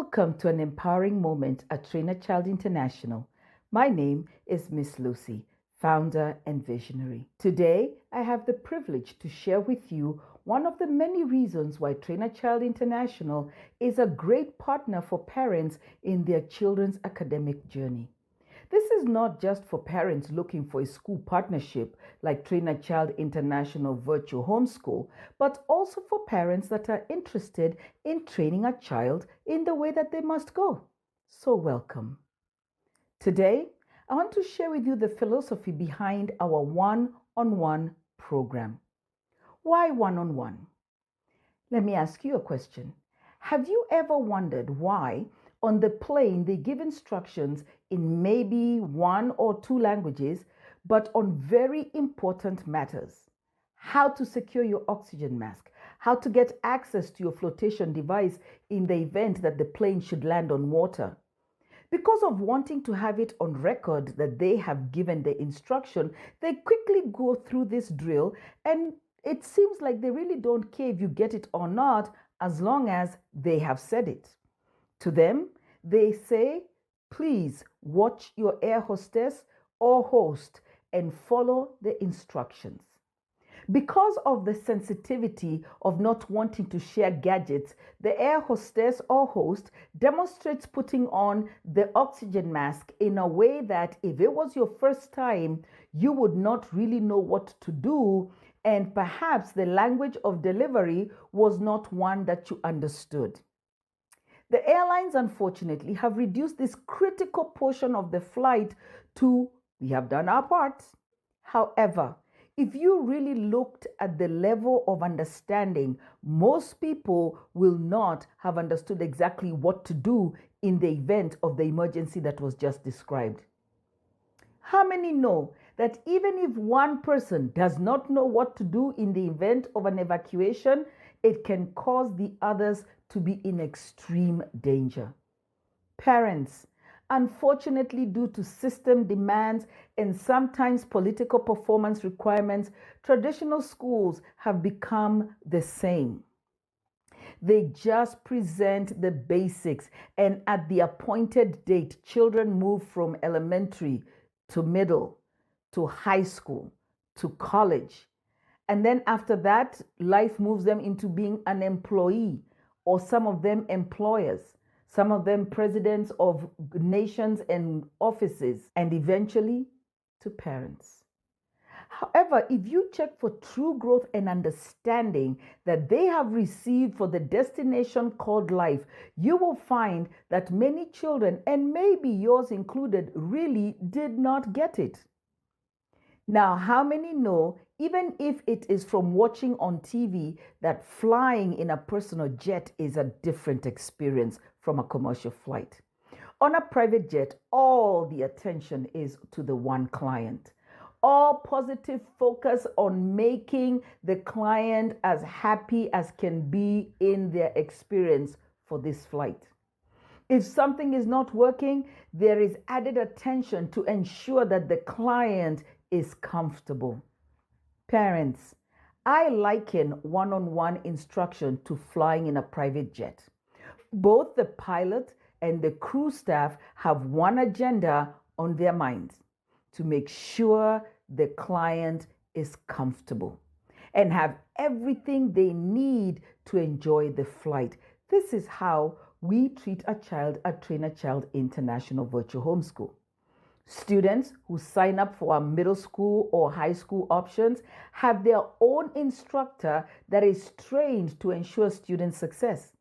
Welcome to an empowering moment at Trainer Child International. My name is Miss Lucy, founder and visionary. Today, I have the privilege to share with you one of the many reasons why Trainer Child International is a great partner for parents in their children's academic journey. This is not just for parents looking for a school partnership like Trainer Child International Virtual Homeschool, but also for parents that are interested in training a child in the way that they must go. So, welcome. Today, I want to share with you the philosophy behind our one-on-one program. Why one-on-one? Let me ask you a question. Have you ever wondered why on the plane they give instructions in maybe one or two languages, but on very important matters? How to secure your oxygen mask, how to get access to your flotation device in the event that the plane should land on water. Because of wanting to have it on record that they have given the instruction, they quickly go through this drill, and it seems like they really don't care if you get it or not as long as they have said it. To them, they say, please watch your air hostess or host and follow the instructions. Because of the sensitivity of not wanting to share gadgets, the air hostess or host demonstrates putting on the oxygen mask in a way that if it was your first time, you would not really know what to do, and perhaps the language of delivery was not one that you understood. The airlines, unfortunately, have reduced this critical portion of the flight to, we have done our part. However, if you really looked at the level of understanding, most people will not have understood exactly what to do in the event of the emergency that was just described. How many know that even if one person does not know what to do in the event of an evacuation, it can cause the others to be in extreme danger? Parents, unfortunately, due to system demands and sometimes political performance requirements, traditional schools have become the same. They just present the basics, and at the appointed date, children move from elementary to middle to high school to college. And then after that, life moves them into being an employee, or some of them employers, some of them presidents of nations and offices, and eventually to parents. However, if you check for true growth and understanding that they have received for the destination called life, you will find that many children, and maybe yours included, really did not get it. Now, how many know, even if it is from watching on TV, that flying in a personal jet is a different experience from a commercial flight? On a private jet, all the attention is to the one client. All positive focus on making the client as happy as can be in their experience for this flight. If something is not working, there is added attention to ensure that the client is comfortable. Parents, I liken one-on-one instruction to flying in a private jet. Both the pilot and the crew staff have one agenda on their minds: to make sure the client is comfortable and have everything they need to enjoy the flight. This is how we treat a child at Trainer Child International Virtual Homeschool. Students who sign up for our middle school or high school options have their own instructor that is trained to ensure student success.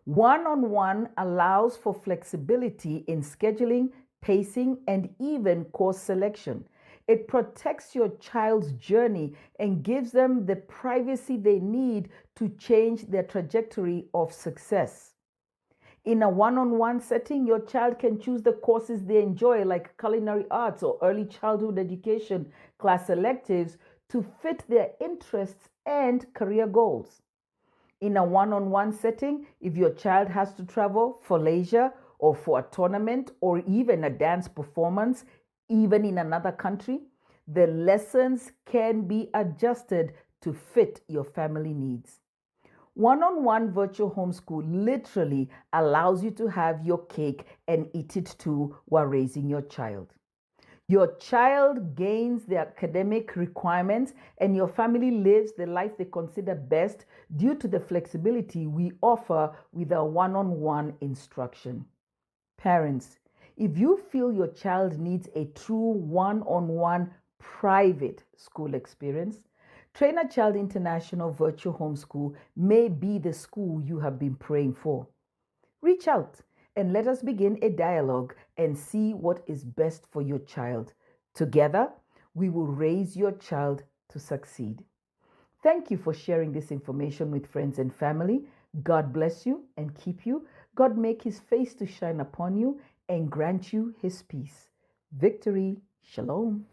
One-on-one allows for flexibility in scheduling, pacing, and even course selection. It protects your child's journey and gives them the privacy they need to change their trajectory of success. In a one-on-one setting, your child can choose the courses they enjoy, like culinary arts or early childhood education class electives, to fit their interests and career goals. In a one-on-one setting, if your child has to travel for leisure or for a tournament or even a dance performance, even in another country, the lessons can be adjusted to fit your family needs. One-on-one virtual homeschool literally allows you to have your cake and eat it too while raising your child. Your child gains the academic requirements and your family lives the life they consider best due to the flexibility we offer with our one-on-one instruction. Parents, if you feel your child needs a true one-on-one private school experience, Train a Child International Virtual Homeschool may be the school you have been praying for. Reach out and let us begin a dialogue and see what is best for your child. Together, we will raise your child to succeed. Thank you for sharing this information with friends and family. God bless you and keep you. God make his face to shine upon you and grant you his peace. Victory. Shalom.